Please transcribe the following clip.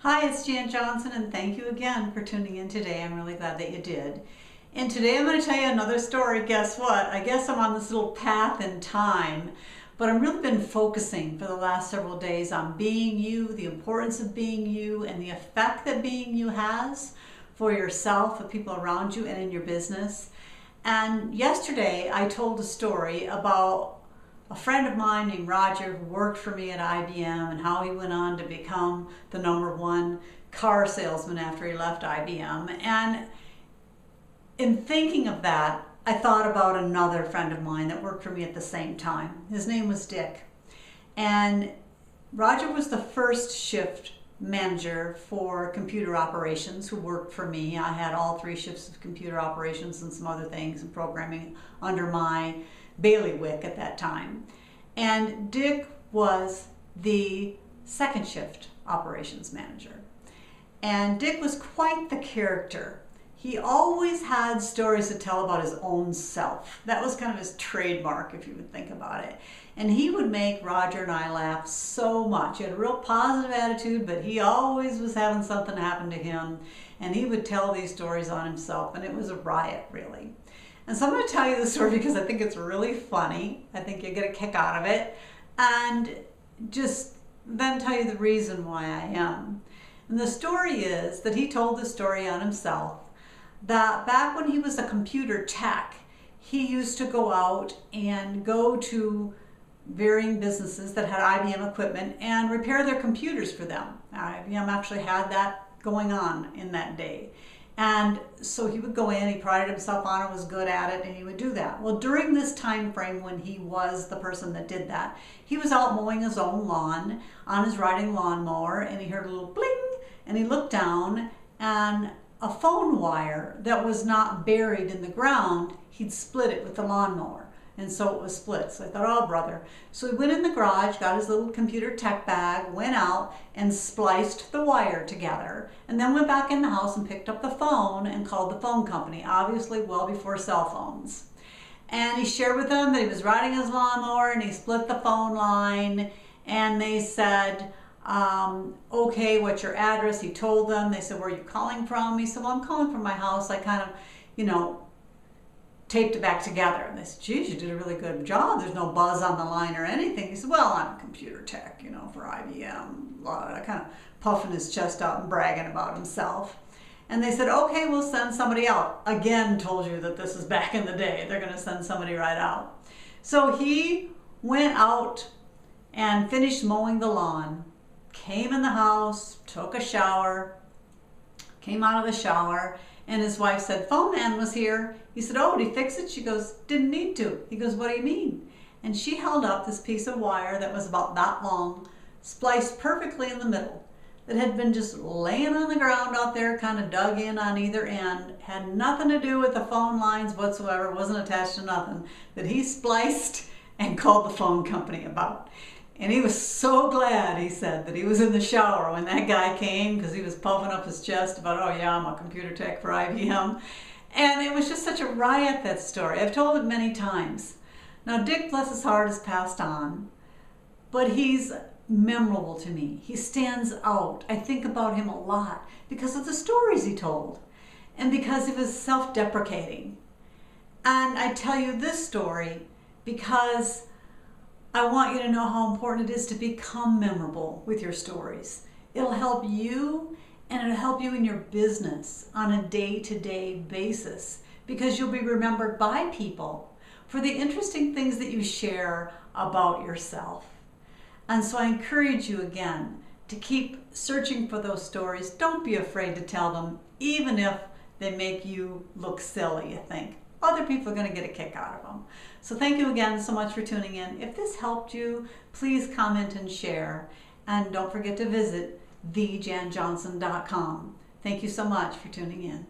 Hi, it's Jan Johnson, and thank you again for tuning in today. I'm really glad that you did. And today I'm going to tell you another story. Guess what? I guess I'm on this little path in time, but I've really been focusing for the last several days on being you, the importance of being you, and the effect that being you has for yourself, the people around you, and in your business. And yesterday I told a story about a friend of mine named Roger who worked for me at IBM and how he went on to become the #1 car salesman after he left IBM. And in thinking of that, I thought about another friend of mine that worked for me at the same time. His name was Dick. And Roger was the first shift manager for computer operations who worked for me. I had all 3 shifts of computer operations and some other things and programming under my bailiwick at that time. And Dick was the second shift operations manager. And Dick was quite the character. He always had stories to tell about his own self. That was kind of his trademark, if you would think about it. And he would make Roger and I laugh so much. He had a real positive attitude, but he always was having something happen to him. And he would tell these stories on himself, and it was a riot, really. And so I'm going to tell you the story because I think it's really funny. I think you'll get a kick out of it. And just then tell you the reason why I am. And the story is that he told the story on himself, that back when he was a computer tech, he used to go out and go to varying businesses that had IBM equipment and repair their computers for them. IBM actually had that going on in that day. And so he would go in, he prided himself on it, was good at it, and he would do that. Well, during this time frame when he was the person that did that, he was out mowing his own lawn on his riding lawnmower, and he heard a little bling, and he looked down, and a phone wire that was not buried in the ground, he'd split it with the lawnmower. And so it was split. So I thought, oh, brother. So he went in the garage, got his little computer tech bag, went out and spliced the wire together, and then went back in the house and picked up the phone and called the phone company, obviously well before cell phones. And he shared with them that he was riding his lawnmower and he split the phone line, and they said, okay, what's your address? He told them. They said, where are you calling from? He said, well, I'm calling from my house. I kind of, taped it back together. And they said, geez, you did a really good job. There's no buzz on the line or anything. He said, well, I'm a computer tech, for IBM. Kind of puffing his chest out and bragging about himself. And they said, okay, we'll send somebody out. Again, told you that this is back in the day. They're going to send somebody right out. So he went out and finished mowing the lawn, came in the house, took a shower, came out of the shower, and his wife said, phone man was here. He said, oh, did he fix it? She goes, didn't need to. He goes, what do you mean? And she held up this piece of wire that was about that long, spliced perfectly in the middle, that had been just laying on the ground out there, kind of dug in on either end, had nothing to do with the phone lines whatsoever, wasn't attached to nothing, that he spliced and called the phone company about. And he was so glad, he said, that he was in the shower when that guy came, because he was puffing up his chest about, oh yeah, I'm a computer tech for IBM. And it was just such a riot, that story. I've told it many times. Now, Dick, bless his heart, has passed on, but he's memorable to me. He stands out. I think about him a lot because of the stories he told and because he was self-deprecating. And I tell you this story because I want you to know how important it is to become memorable with your stories. It'll help you, and it'll help you in your business on a day-to-day basis, because you'll be remembered by people for the interesting things that you share about yourself. And so I encourage you again to keep searching for those stories. Don't be afraid to tell them, even if they make you look silly, you think. Other people are going to get a kick out of them. So thank you again so much for tuning in. If this helped you, please comment and share. And don't forget to visit thejanjohnson.com. Thank you so much for tuning in.